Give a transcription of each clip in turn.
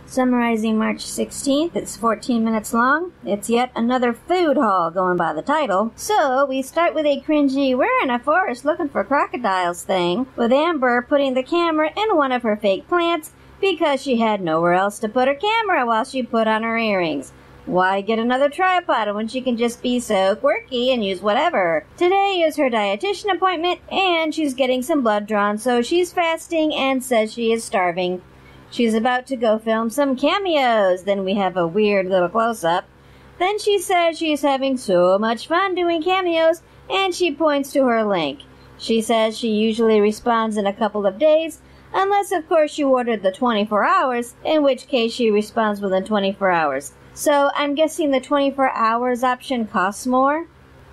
Summarizing March 16th, it's 14 minutes long. It's yet another food haul going by the title. So, we start with a cringy, we're in a forest looking for crocodiles thing, with Amber putting the camera in one of her fake plants because she had nowhere else to put her camera while she put on her earrings. Why get another tripod when she can just be so quirky and use whatever? Today is her dietitian appointment, and she's getting some blood drawn, so she's fasting and says she is starving. She's about to go film some cameos. Then we have a weird little close-up. Then she says she's having so much fun doing cameos, and she points to her link. She says she usually responds in a couple of days, unless of course you ordered the 24 hours, in which case she responds within 24 hours. So I'm guessing the 24 hours option costs more?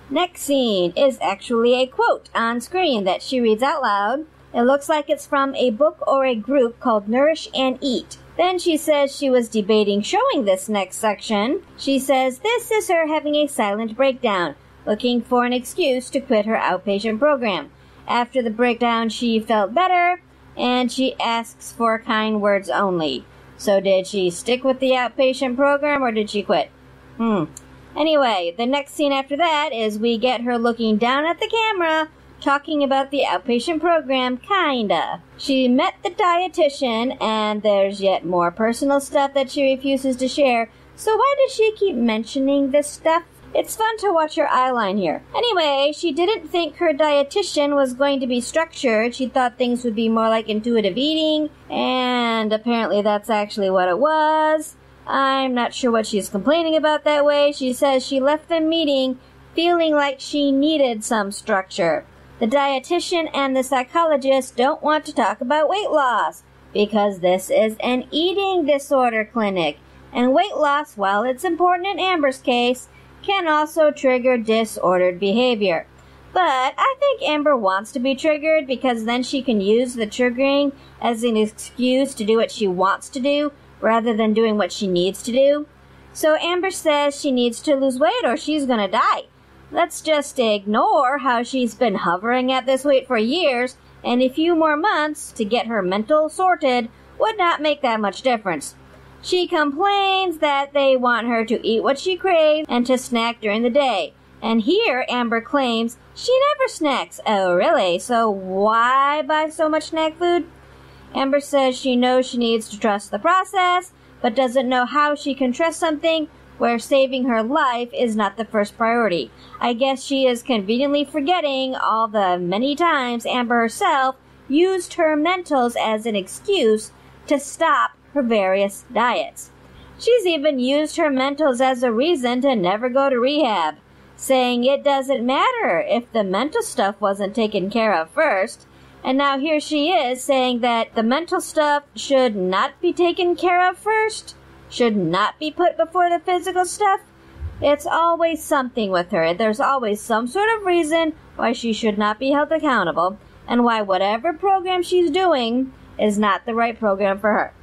Next scene is actually a quote on screen that she reads out loud. It looks like it's from a book or a group called Nourish and Eat. Then she says she was debating showing this next section. She says this is her having a silent breakdown, looking for an excuse to quit her outpatient program. After the breakdown, she felt better, and she asks for kind words only. So did she stick with the outpatient program, or did she quit? Anyway, the next scene after that is we get her looking down at the camera, talking about the outpatient program, kinda. She met the dietitian, and there's yet more personal stuff that she refuses to share. So why does she keep mentioning this stuff? It's fun to watch her eyeline here. Anyway, she didn't think her dietitian was going to be structured. She thought things would be more like intuitive eating, and apparently that's actually what it was. I'm not sure what she's complaining about that way. She says she left the meeting feeling like she needed some structure. The dietitian and the psychologist don't want to talk about weight loss because this is an eating disorder clinic, and weight loss, while it's important in Amber's case, can also trigger disordered behavior. But I think Amber wants to be triggered because then she can use the triggering as an excuse to do what she wants to do rather than doing what she needs to do. So Amber says she needs to lose weight or she's gonna die. Let's just ignore how she's been hovering at this weight for years, and a few more months to get her mental sorted would not make that much difference. She complains that they want her to eat what she craves and to snack during the day. And here Amber claims she never snacks. Oh, really? So why buy so much snack food? Amber says she knows she needs to trust the process, but doesn't know how she can trust something where saving her life is not the first priority. I guess she is conveniently forgetting all the many times Amber herself used her mentals as an excuse to stop her various diets. She's even used her mentals as a reason to never go to rehab, saying it doesn't matter if the mental stuff wasn't taken care of first. And now here she is saying that the mental stuff should not be taken care of first, should not be put before the physical stuff. It's always something with her. There's always some sort of reason why she should not be held accountable, and why whatever program she's doing is not the right program for her.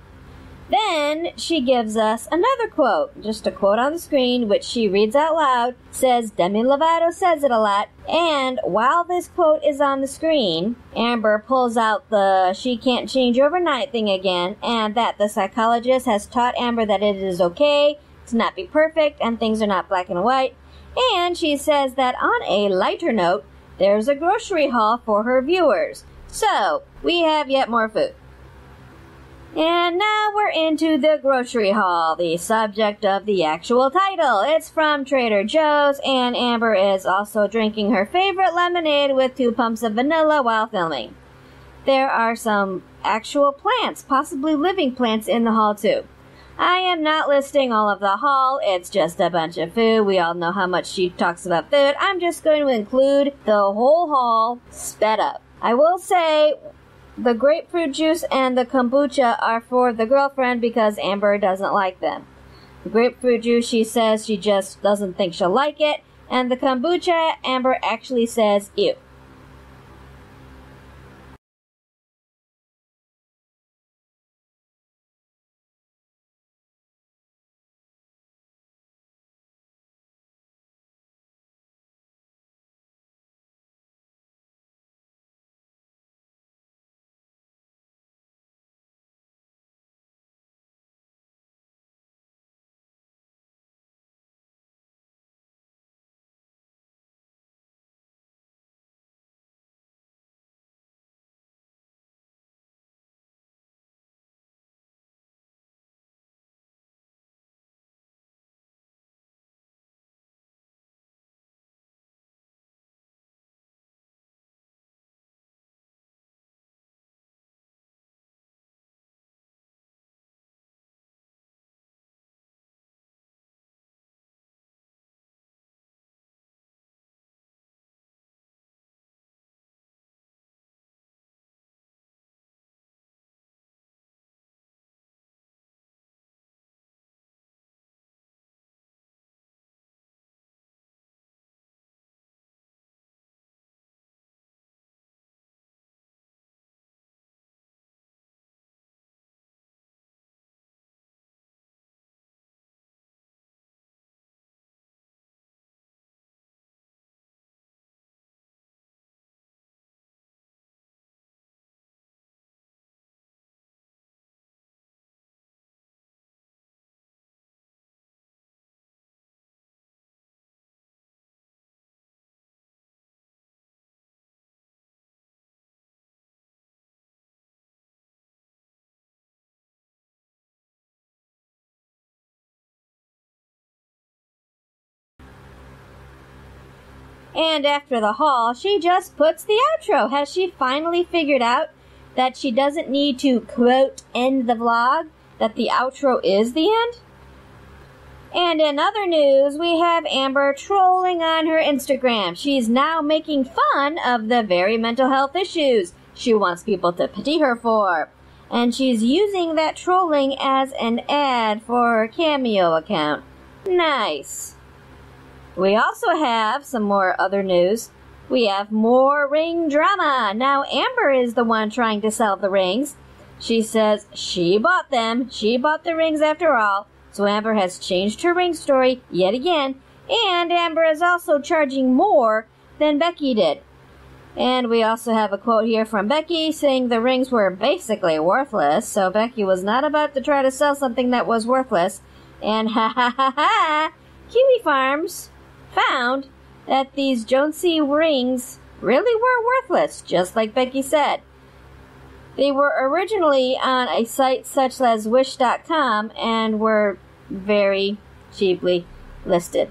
Then she gives us another quote, just a quote on the screen, which she reads out loud, says Demi Lovato says it a lot, and while this quote is on the screen, Amber pulls out the she can't change overnight thing again, and that the psychologist has taught Amber that it is okay to not be perfect and things are not black and white, and she says that on a lighter note, there's a grocery haul for her viewers. So, we have yet more food. And now we're into the grocery haul, the subject of the actual title. It's from Trader Joe's, and Amber is also drinking her favorite lemonade with 2 pumps of vanilla while filming. There are some actual plants, possibly living plants, in the haul too. I am not listing all of the haul, it's just a bunch of food. We all know how much she talks about food. I'm just going to include the whole haul sped up. I will say the grapefruit juice and the kombucha are for the girlfriend because Amber doesn't like them. The grapefruit juice, she says she just doesn't think she'll like it, and the kombucha, Amber actually says ew. And after the haul, she just puts the outro. Has she finally figured out that she doesn't need to, quote, end the vlog? That the outro is the end? And in other news, we have Amber trolling on her Instagram. She's now making fun of the very mental health issues she wants people to pity her for. And she's using that trolling as an ad for her Cameo account. Nice. We also have some more other news. We have more ring drama. Now Amber is the one trying to sell the rings. She says she bought them. She bought the rings after all. So Amber has changed her ring story yet again. And Amber is also charging more than Becky did. And we also have a quote here from Becky saying the rings were basically worthless. So Becky was not about to try to sell something that was worthless. And Kiwi Farms found that these Jonesy rings really were worthless, just like Becky said. They were originally on a site such as Wish.com and were very cheaply listed.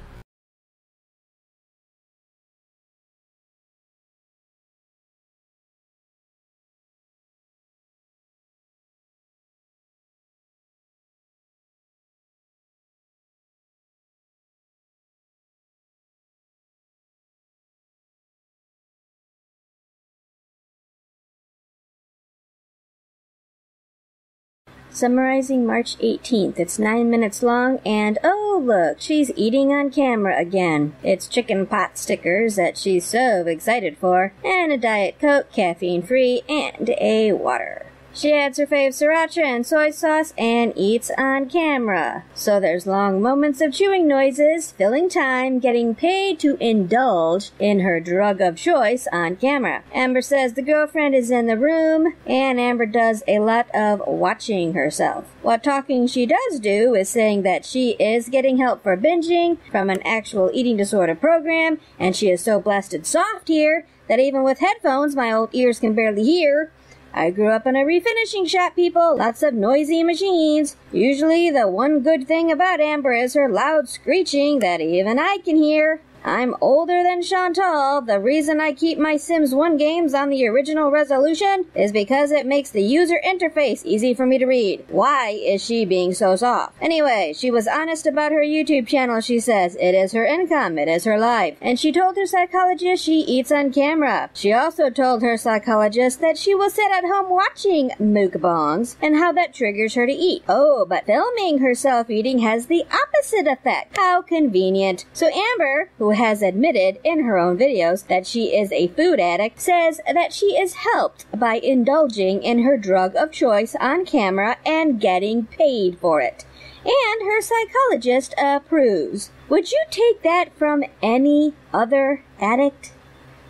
Summarizing March 18th. It's 9 minutes long, and oh look, she's eating on camera again. It's chicken pot stickers that she's so excited for, and a Diet Coke, caffeine-free, and a water. She adds her fave sriracha and soy sauce and eats on camera. So there's long moments of chewing noises, filling time, getting paid to indulge in her drug of choice on camera. Amber says the girlfriend is in the room, and Amber does a lot of watching herself. What talking she does do is saying that she is getting help for binging from an actual eating disorder program, and she is so blasted soft here that even with headphones my old ears can barely hear. I grew up in a refinishing shop, people. Lots of noisy machines. Usually the one good thing about Amber is her loud screeching that even I can hear. I'm older than Chantal. The reason I keep my Sims 1 games on the original resolution is because it makes the user interface easy for me to read. Why is she being so soft? Anyway, she was honest about her YouTube channel, she says. It is her income. It is her life. And she told her psychologist she eats on camera. She also told her psychologist that she will sit at home watching mukbangs and how that triggers her to eat. Oh, but filming herself eating has the opposite effect. How convenient. So Amber, who has admitted in her own videos that she is a food addict, says that she is helped by indulging in her drug of choice on camera and getting paid for it. And her psychologist approves. Would you take that from any other addict?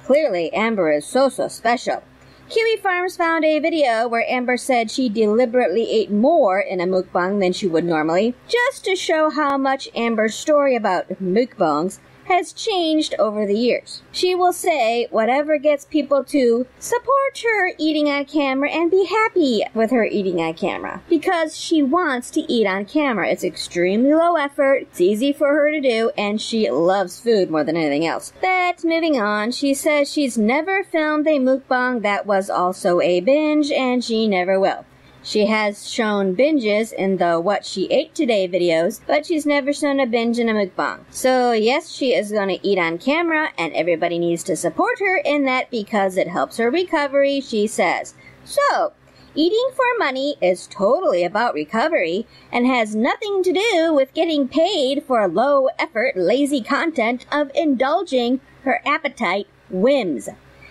Clearly, Amber is so special. Kiwi Farms found a video where Amber said she deliberately ate more in a mukbang than she would normally, just to show how much Amber's story about mukbangs has changed over the years. She will say whatever gets people to support her eating on camera and be happy with her eating on camera, because she wants to eat on camera. It's extremely low effort, it's easy for her to do, and she loves food more than anything else. But moving on, she says she's never filmed a mukbang that was also a binge, and she never will. She has shown binges in the What She Ate Today videos, but she's never shown a binge in a mukbang. So yes, she is going to eat on camera, and everybody needs to support her in that because it helps her recovery, she says. So, eating for money is totally about recovery and has nothing to do with getting paid for low-effort, lazy content of indulging her appetite whims.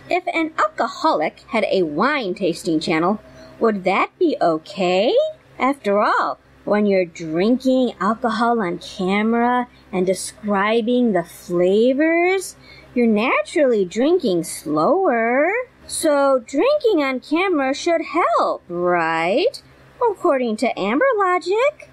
If an alcoholic had a wine tasting channel, would that be okay? After all, when you're drinking alcohol on camera and describing the flavors, you're naturally drinking slower. So drinking on camera should help, right? According to Amber logic.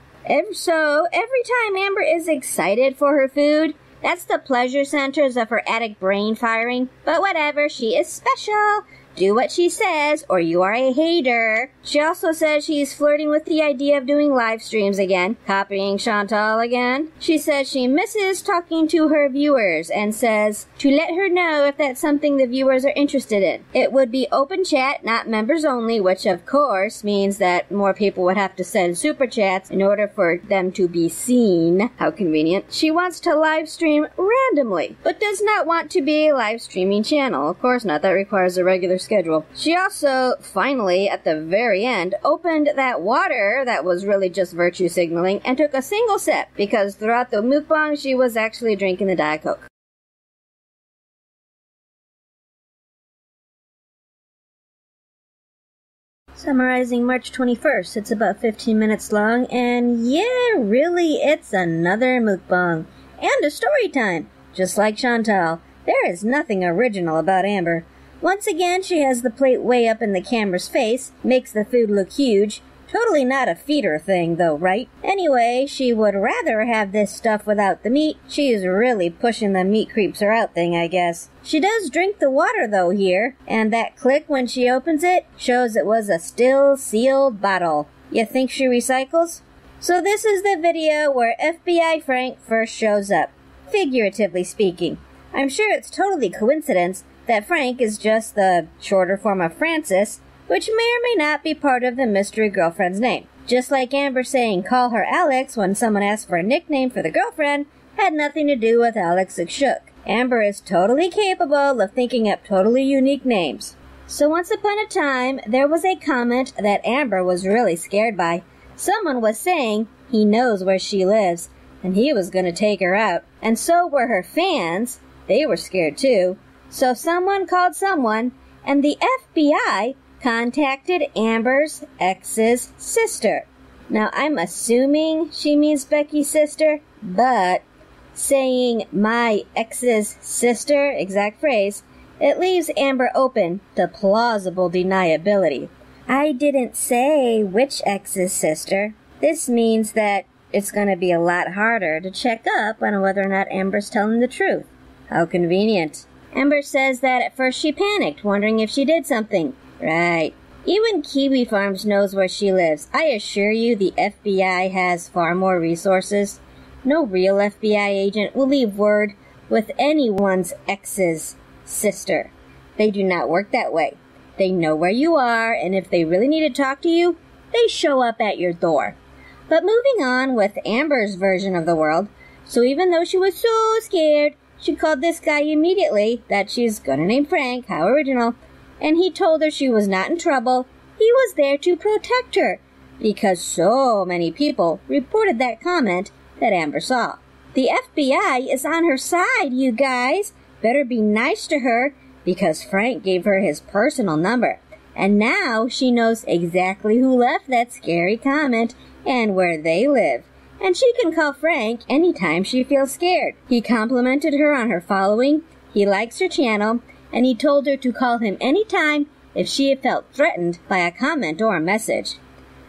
So every time Amber is excited for her food, that's the pleasure centers of her addict brain firing. But whatever, she is special. do what she says or you are a hater. She also says she's flirting with the idea of doing live streams again, copying Chantal again. She says she misses talking to her viewers and says to let her know if that's something the viewers are interested in. It would be open chat, not members only, which of course means that more people would have to send super chats in order for them to be seen. How convenient. She wants to live stream randomly, but does not want to be a live streaming channel. Of course not, that requires a regular schedule. She also, finally, at the very end, opened that water that was really just virtue signaling and took a single sip, because throughout the mukbang she was actually drinking the Diet Coke. Summarizing March 21st, it's about 15 minutes long, and yeah, really, it's another mukbang. And a story time, just like Chantal. There is nothing original about Amber. Once again, she has the plate way up in the camera's face, makes the food look huge. Totally not a feeder thing, though, right? Anyway, she would rather have this stuff without the meat. She is really pushing the meat creeps her out thing, I guess. She does drink the water, though, here, and that click when she opens it shows it was a still sealed bottle. You think she recycles? So this is the video where FBI Frank first shows up, figuratively speaking. I'm sure it's totally coincidence that Frank is just the shorter form of Francis, which may or may not be part of the mystery girlfriend's name. Just like Amber saying call her Alex when someone asked for a nickname for the girlfriend had nothing to do with Alex Shook. Amber is totally capable of thinking up totally unique names. So once upon a time, there was a comment that Amber was really scared by. Someone was saying he knows where she lives, and he was going to take her out. And so were her fans. They were scared too. So someone called someone, and the FBI contacted Amber's ex's sister. Now, I'm assuming she means Becky's sister, but saying my ex's sister, exact phrase, it leaves Amber open to plausible deniability. I didn't say which ex's sister. This means that it's going to be a lot harder to check up on whether or not Amber's telling the truth. How convenient. Amber says that at first she panicked, wondering if she did something. Right. Even Kiwi Farms knows where she lives. I assure you the FBI has far more resources. No real FBI agent will leave word with anyone's ex's sister. They do not work that way. They know where you are, and if they really need to talk to you, they show up at your door. But moving on with Amber's version of the world, so even though she was so scared, she called this guy immediately that she's gonna name Frank, how original, and he told her she was not in trouble. He was there to protect her, because so many people reported that comment that Amber saw. The FBI is on her side, you guys. Better be nice to her, because Frank gave her his personal number. And now she knows exactly who left that scary comment and where they live. And she can call Frank anytime she feels scared. He complimented her on her following, he likes her channel, and he told her to call him anytime if she had felt threatened by a comment or a message.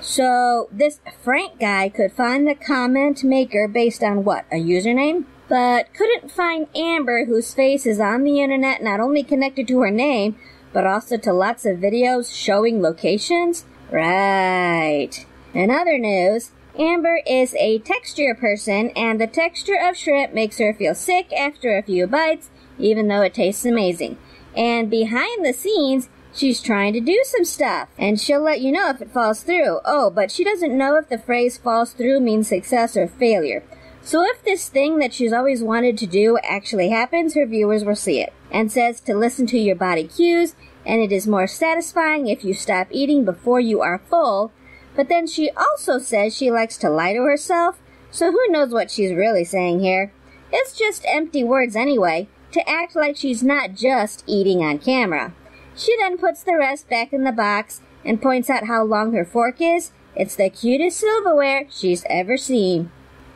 So this Frank guy could find the comment maker based on what, a username? But couldn't find Amber, whose face is on the internet, not only connected to her name, but also to lots of videos showing locations? Right. In other news, Amber is a texture person, and the texture of shrimp makes her feel sick after a few bites, even though it tastes amazing. And behind the scenes, she's trying to do some stuff, and she'll let you know if it falls through. Oh, but she doesn't know if the phrase falls through means success or failure. So if this thing that she's always wanted to do actually happens, her viewers will see it. And says to listen to your body cues, and it is more satisfying if you stop eating before you are full. But then she also says she likes to lie to herself, so who knows what she's really saying here. It's just empty words anyway, to act like she's not just eating on camera. She then puts the rest back in the box and points out how long her fork is. It's the cutest silverware she's ever seen.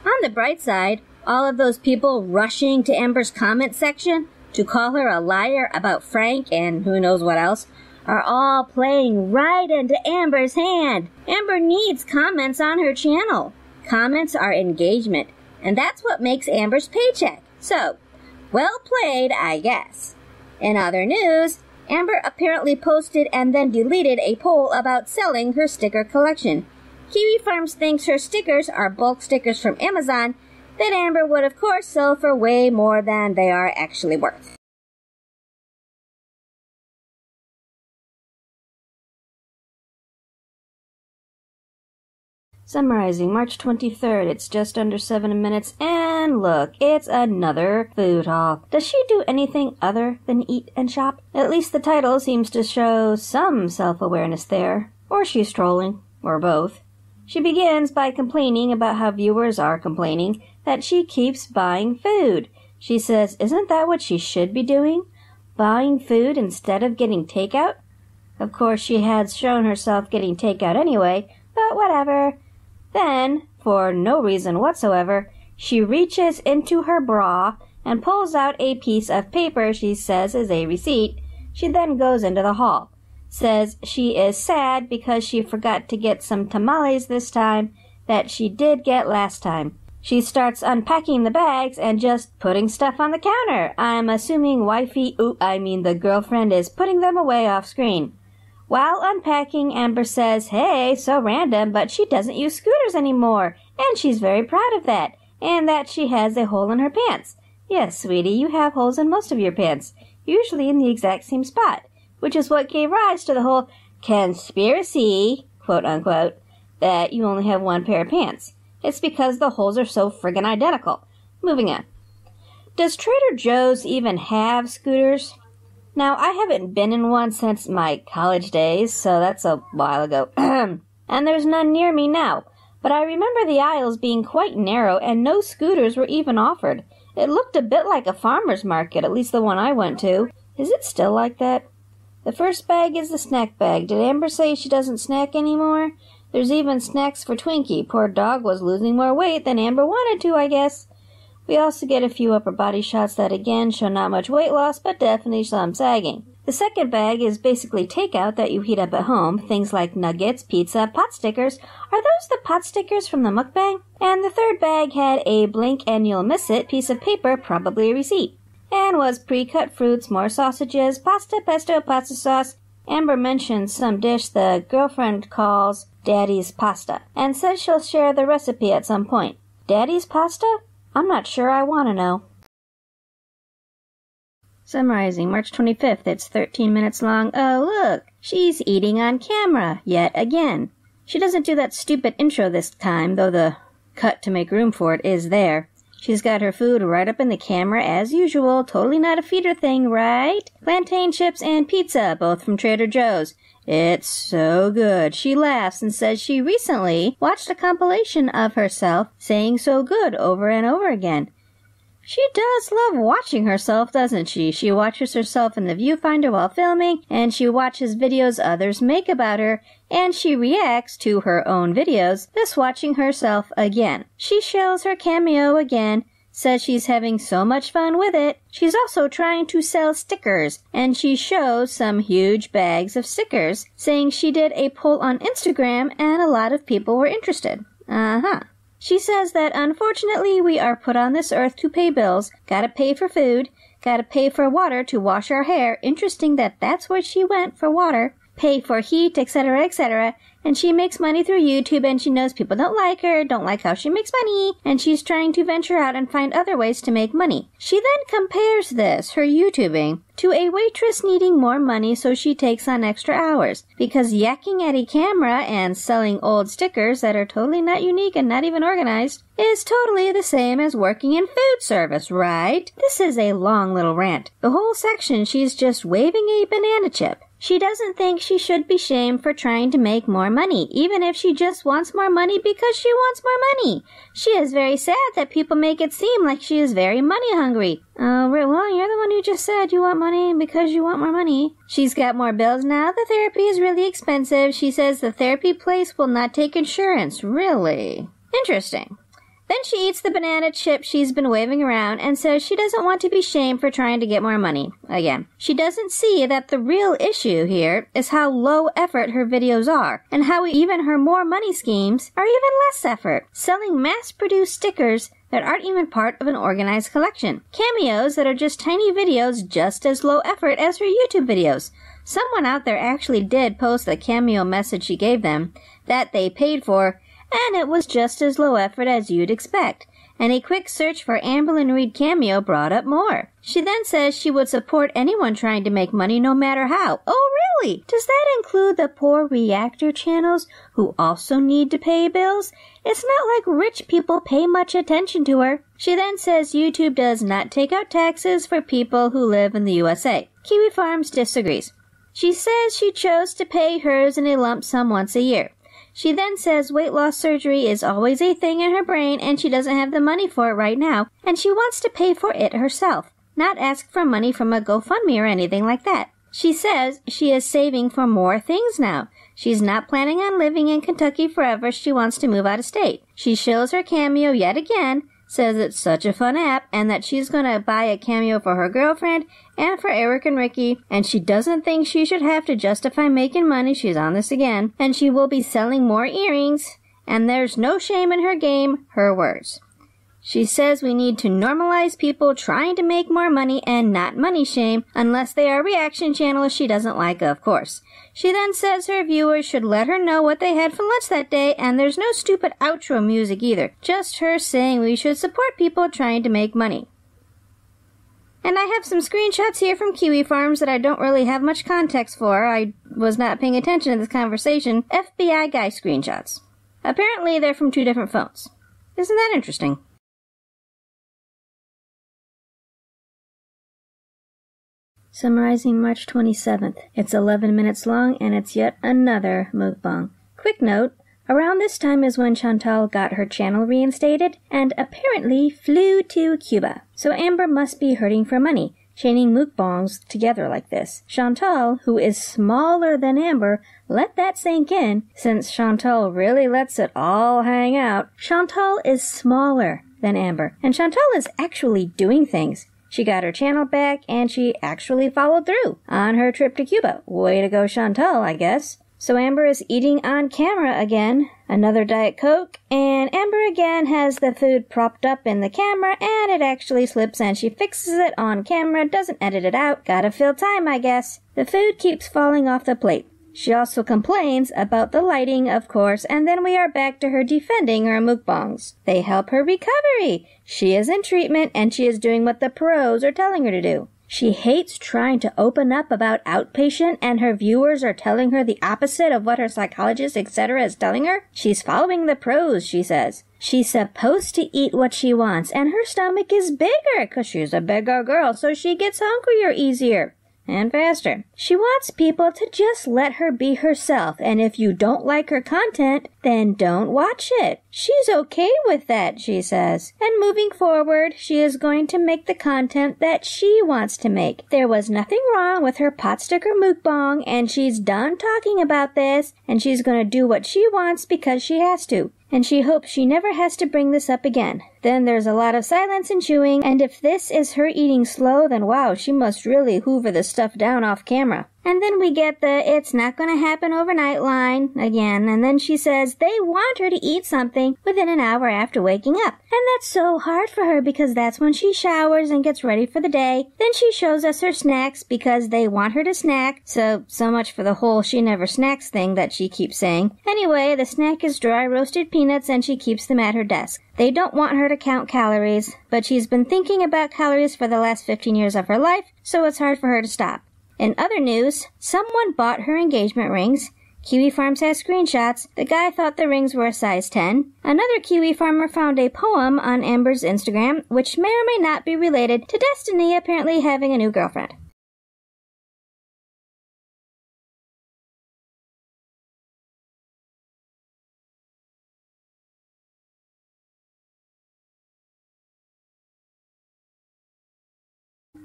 On the bright side, all of those people rushing to Amber's comment section to call her a liar about Frank and who knows what else are all playing right into Amber's hand. Amber needs comments on her channel. Comments are engagement, and that's what makes Amber's paycheck. So, well played, I guess. In other news, Amber apparently posted and then deleted a poll about selling her sticker collection. Kiwi Farms thinks her stickers are bulk stickers from Amazon that Amber would of course sell for way more than they are actually worth. Summarizing, March 23rd, it's just under 7 minutes, and look, it's another food haul. Does she do anything other than eat and shop? At least the title seems to show some self-awareness there. Or she's trolling, or both. She begins by complaining about how viewers are complaining that she keeps buying food. She says, isn't that what she should be doing? Buying food instead of getting takeout? Of course, she had shown herself getting takeout anyway, but whatever. Then, for no reason whatsoever, she reaches into her bra and pulls out a piece of paper she says is a receipt. She then goes into the hall. Says she is sad because she forgot to get some tamales this time that she did get last time. She starts unpacking the bags and just putting stuff on the counter. I'm assuming the girlfriend is putting them away off screen. While unpacking, Amber says, hey, so random, but she doesn't use scooters anymore, and she's very proud of that, and that she has a hole in her pants. Yes, sweetie, you have holes in most of your pants, usually in the exact same spot, which is what gave rise to the whole conspiracy, quote-unquote, that you only have one pair of pants. It's because the holes are so friggin' identical. Moving on. Does Trader Joe's even have scooters? Now, I haven't been in one since my college days, so that's a while ago. And there's none near me now. But I remember the aisles being quite narrow and no scooters were even offered. It looked a bit like a farmer's market, at least the one I went to. Is it still like that? The first bag is the snack bag. Did Amber say she doesn't snack anymore? There's even snacks for Twinkie. Poor dog was losing more weight than Amber wanted to, I guess. We also get a few upper body shots that again show not much weight loss, but definitely some sagging. The second bag is basically takeout that you heat up at home, things like nuggets, pizza, pot stickers. Are those the pot stickers from the mukbang? And the third bag had a blink and you'll miss it piece of paper, probably a receipt, and was pre-cut fruits, more sausages, pasta, pesto, pasta sauce. Amber mentions some dish the girlfriend calls Daddy's Pasta, and says she'll share the recipe at some point. Daddy's Pasta? I'm not sure I want to know. Summarizing, March 25th, it's 13 minutes long. Oh, look, she's eating on camera, yet again. She doesn't do that stupid intro this time, though the cut to make room for it is there. She's got her food right up in the camera as usual, totally not a feeder thing, right? Plantain chips and pizza, both from Trader Joe's. It's so good. She laughs and says she recently watched a compilation of herself saying so good over and over again. She does love watching herself, doesn't she? She watches herself in the viewfinder while filming, and she watches videos others make about her, and she reacts to her own videos, thus watching herself again. She shows her cameo again, says she's having so much fun with it. She's also trying to sell stickers, and she shows some huge bags of stickers, saying she did a poll on Instagram and a lot of people were interested. She says that unfortunately we are put on this earth to pay bills, gotta pay for food, gotta pay for water to wash our hair. Interesting that that's where she went for water. Pay for heat, etc., etc., and she makes money through YouTube, and she knows people don't like her, don't like how she makes money, and she's trying to venture out and find other ways to make money. She then compares this, her YouTubing, to a waitress needing more money, so she takes on extra hours, because yakking at a camera and selling old stickers that are totally not unique and not even organized is totally the same as working in food service, right? This is a long little rant. The whole section she's just waving a banana chip. She doesn't think she should be shamed for trying to make more money, even if she just wants more money because she wants more money. She is very sad that people make it seem like she is very money hungry. Oh, well, you're the one who just said you want money because you want more money. She's got more bills now. The therapy is really expensive. She says the therapy place will not take insurance. Really? Interesting. Then she eats the banana chip she's been waving around and says she doesn't want to be shamed for trying to get more money. Again, she doesn't see that the real issue here is how low effort her videos are, and how even her more money schemes are even less effort. Selling mass-produced stickers that aren't even part of an organized collection. Cameos that are just tiny videos just as low effort as her YouTube videos. someone out there actually did post the cameo message she gave them that they paid for, and it was just as low effort as you'd expect. And a quick search for amberlynn Reid cameo brought up more. She then says she would support anyone trying to make money no matter how. Oh, really? Does that include the poor reactor channels who also need to pay bills? It's not like rich people pay much attention to her. She then says YouTube does not take out taxes for people who live in the USA. Kiwi Farms disagrees. She says she chose to pay hers in a lump sum once a year. She then says weight loss surgery is always a thing in her brain and she doesn't have the money for it right now, and she wants to pay for it herself, not ask for money from a GoFundMe or anything like that. She says she is saving for more things now. She's not planning on living in Kentucky forever. She wants to move out of state. She shows her cameo yet again, says it's such a fun app, and that she's going to buy a cameo for her girlfriend and for Eric and Ricky, and she doesn't think she should have to justify making money. She's on this again, and she will be selling more earrings, and there's no shame in her game, her words. She says we need to normalize people trying to make more money and not money shame, unless they are reaction channels she doesn't like, of course. She then says her viewers should let her know what they had for lunch that day, and there's no stupid outro music either, just her saying we should support people trying to make money. And I have some screenshots here from Kiwi Farms that I don't really have much context for. I was not paying attention to this conversation. FBI guy screenshots. Apparently they're from 2 different phones. Isn't that interesting? Summarizing March 27th. It's 11 minutes long, and it's yet another mukbang. Quick note, around this time is when Chantal got her channel reinstated, and apparently flew to Cuba. So Amber must be hurting for money, chaining mukbangs together like this. Chantal, who is smaller than Amber, let that sink in, since Chantal really lets it all hang out. Chantal is smaller than Amber, and Chantal is actually doing things. She got her channel back, and she actually followed through on her trip to Cuba. Way to go, Chantal, I guess. So Amber is eating on camera again. Another Diet Coke, and Amber again has the food propped up in the camera, and it actually slips, and she fixes it on camera, doesn't edit it out. Gotta fill time, I guess. The food keeps falling off the plate. She also complains about the lighting, of course, and then we are back to her defending her mukbangs. They help her recovery. She is in treatment, and she is doing what the pros are telling her to do. She hates trying to open up about outpatient, and her viewers are telling her the opposite of what her psychologist, etc. is telling her. She's following the pros, she says. She's supposed to eat what she wants, and her stomach is bigger, 'cause she's a bigger girl, so she gets hungrier easier. And faster. She wants people to just let her be herself, and if you don't like her content, then don't watch it. She's okay with that, she says. And moving forward, she is going to make the content that she wants to make. There was nothing wrong with her pot sticker mukbang, and she's done talking about this, and she's going to do what she wants because she has to. And she hopes she never has to bring this up again. Then there's a lot of silence and chewing, and if this is her eating slow, then wow, she must really hoover the stuff down off camera. And then we get the "it's not gonna happen overnight" line again, and then she says they want her to eat something within an hour after waking up. And that's so hard for her because that's when she showers and gets ready for the day. Then she shows us her snacks because they want her to snack, so much for the whole she never snacks thing that she keeps saying. Anyway, the snack is dry roasted peanuts, and she keeps them at her desk. They don't want her to count calories, but she's been thinking about calories for the last 15 years of her life, so it's hard for her to stop. In other news, someone bought her engagement rings. Kiwi Farms has screenshots. The guy thought the rings were a size 10. Another Kiwi farmer found a poem on Amber's Instagram, which may or may not be related to Destiny apparently having a new girlfriend.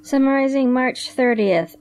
Summarizing March 30th.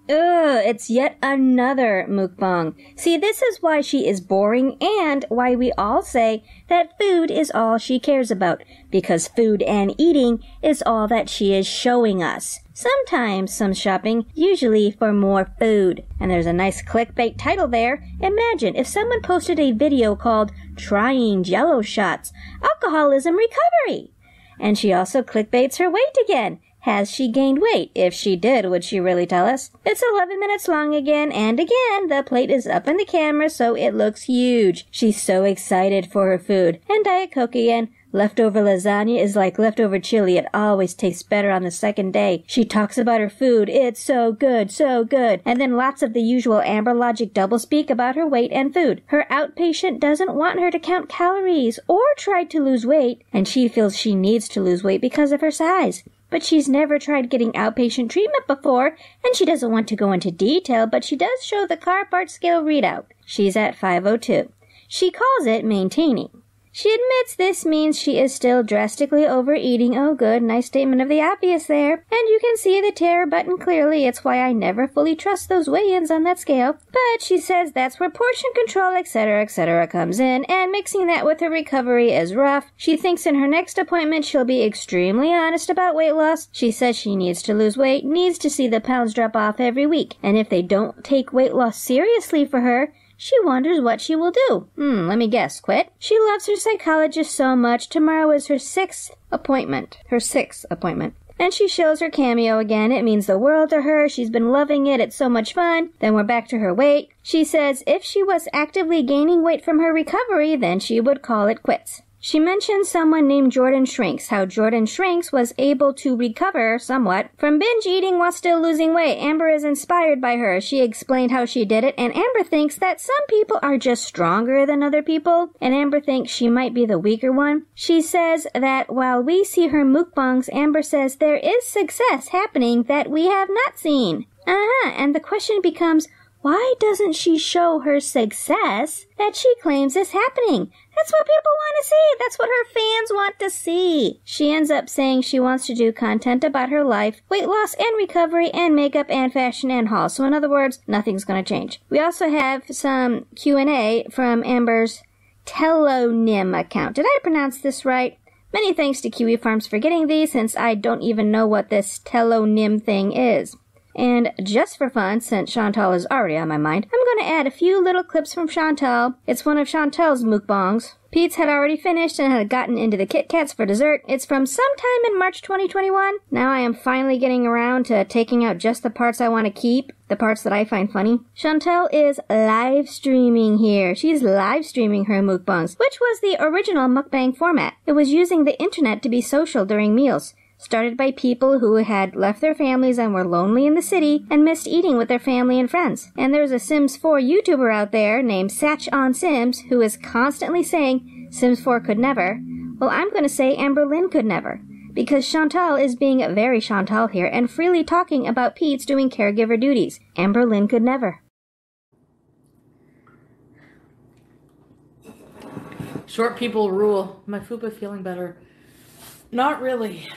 It's yet another mukbang. See, this is why she is boring and why we all say that food is all she cares about, because food and eating is all that she is showing us. Sometimes some shopping, usually for more food. And there's a nice clickbait title there. Imagine if someone posted a video called "Trying Jello Shots, Alcoholism Recovery." And she also clickbaits her weight again. Has she gained weight? If she did, would she really tell us? It's 11 minutes long again, and again, the plate is up in the camera, so it looks huge. She's so excited for her food. And Diet Coke again. Leftover lasagna is like leftover chili. It always tastes better on the second day. She talks about her food. It's so good, so good. And then lots of the usual Amber logic doublespeak about her weight and food. Her outpatient doesn't want her to count calories or try to lose weight, and she feels she needs to lose weight because of her size. But she's never tried getting outpatient treatment before, and she doesn't want to go into detail, but she does show the car part scale readout. She's at 502. She calls it maintaining. She admits this means she is still drastically overeating. Oh good, nice statement of the obvious there. And you can see the terror button clearly. It's why I never fully trust those weigh-ins on that scale. But she says that's where portion control, etc., comes in, and mixing that with her recovery is rough. She thinks in her next appointment she'll be extremely honest about weight loss. She says she needs to lose weight, needs to see the pounds drop off every week. And if they don't take weight loss seriously for her, she wonders what she will do. Let me guess, quit? She loves her psychologist so much. Tomorrow is her sixth appointment. And she shows her cameo again. It means the world to her. She's been loving it. It's so much fun. Then we're back to her weight. She says if she was actively gaining weight from her recovery, then she would call it quits. She mentions someone named Jordan Shrinks, how Jordan Shrinks was able to recover somewhat from binge eating while still losing weight. Amber is inspired by her. She explained how she did it, and Amber thinks that some people are just stronger than other people, and Amber thinks she might be the weaker one. She says that while we see her mukbangs, Amber says there is success happening that we have not seen. And the question becomes, why doesn't she show her success that she claims is happening? That's what people want to see. That's what her fans want to see. She ends up saying she wants to do content about her life, weight loss and recovery and makeup and fashion and haul. So in other words, nothing's going to change. We also have some Q&A from Amber's telonym account. Did I pronounce this right? Many thanks to Kiwi Farms for getting these, since I don't even know what this telonym thing is. And just for fun, since Chantal is already on my mind, I'm going to add a few little clips from Chantal. It's one of Chantal's mukbangs. Pete's had already finished and had gotten into the Kit Kats for dessert. It's from sometime in March 2021. Now I am finally getting around to taking out just the parts I want to keep, the parts that I find funny. Chantal is live streaming here. She's live streaming her mukbangs, which was the original mukbang format. It was using the internet to be social during meals. Started by people who had left their families and were lonely in the city and missed eating with their family and friends. And there's a Sims 4 YouTuber out there named Satch on Sims who is constantly saying Sims 4 could never. Well, I'm going to say amberlynn could never, because Chantal is being very Chantal here and freely talking about Pete's doing caregiver duties. amberlynn could never. Short people rule. My fupa feeling better? Not really.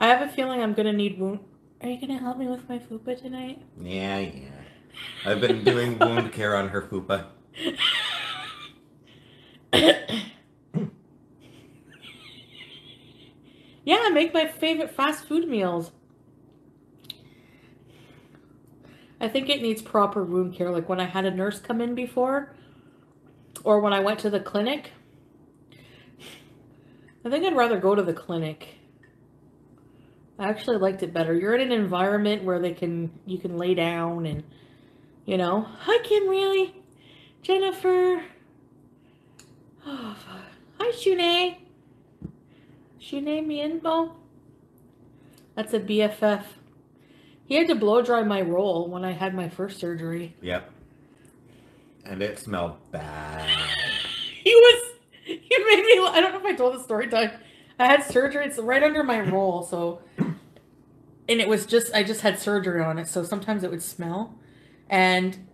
I have a feeling I'm gonna need wound. Are you gonna help me with my fupa tonight? Yeah. I've been doing wound care on her fupa. Yeah, I make my favorite fast food meals. I think it needs proper wound care, like when I had a nurse come in before, or when I went to the clinic. I think I'd rather go to the clinic. I actually liked it better. You're in an environment where you can lay down and, you know. Hi, Kim, really? Jennifer. Oh, fuck. Hi, Shune. Shune Mienbo. That's a BFF. He had to blow dry my roll when I had my first surgery. Yep. And it smelled bad. He made me, I don't know if I told the story time. I had surgery, it's right under my roll, so, and it was just, I just had surgery on it, so sometimes it would smell, and,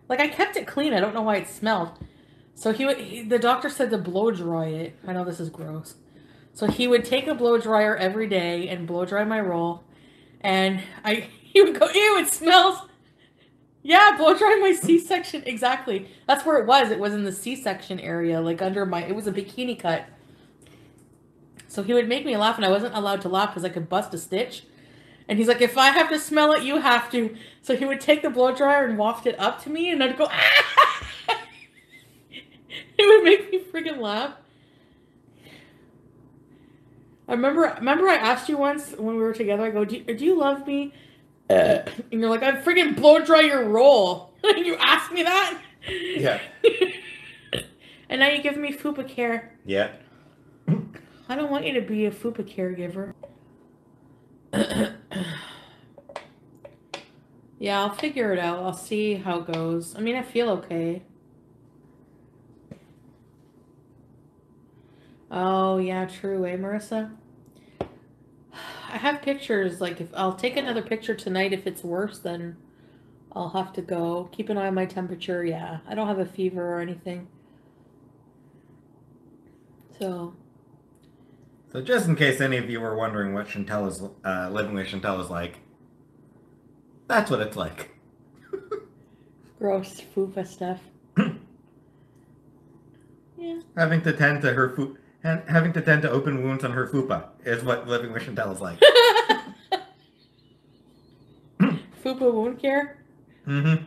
like, I kept it clean, I don't know why it smelled, so the doctor said to blow dry it. I know this is gross. So he would take a blow dryer every day and blow dry my roll, and he would go, ew, it smells. Yeah, blow dry my C-section, exactly. That's where it was in the C-section area, like under it was a bikini cut. So he would make me laugh, and I wasn't allowed to laugh because I could bust a stitch. And he's like, if I have to smell it, you have to. So he would take the blow dryer and waft it up to me, and I'd go, ah! It would make me freaking laugh. I remember I asked you once when we were together, I go, do you love me? And you're like, I'd freaking blow dry your roll. You asked me that? Yeah. And now you give me fupa care. Yeah. I don't want you to be a fupa caregiver. Yeah, I'll figure it out. I'll see how it goes. I mean, I feel okay. Oh, yeah, true, eh, Marissa? I have pictures, like, if I'll take another picture tonight. If it's worse, then I'll have to go. Keep an eye on my temperature, yeah. I don't have a fever or anything. So just in case any of you were wondering what Chantel is, living with Chantel is like, that's what it's like. gross fupa stuff. Yeah. Having to tend to open wounds on her fupa is what living with Chantel is like. Fupa wound care? Mm-hmm.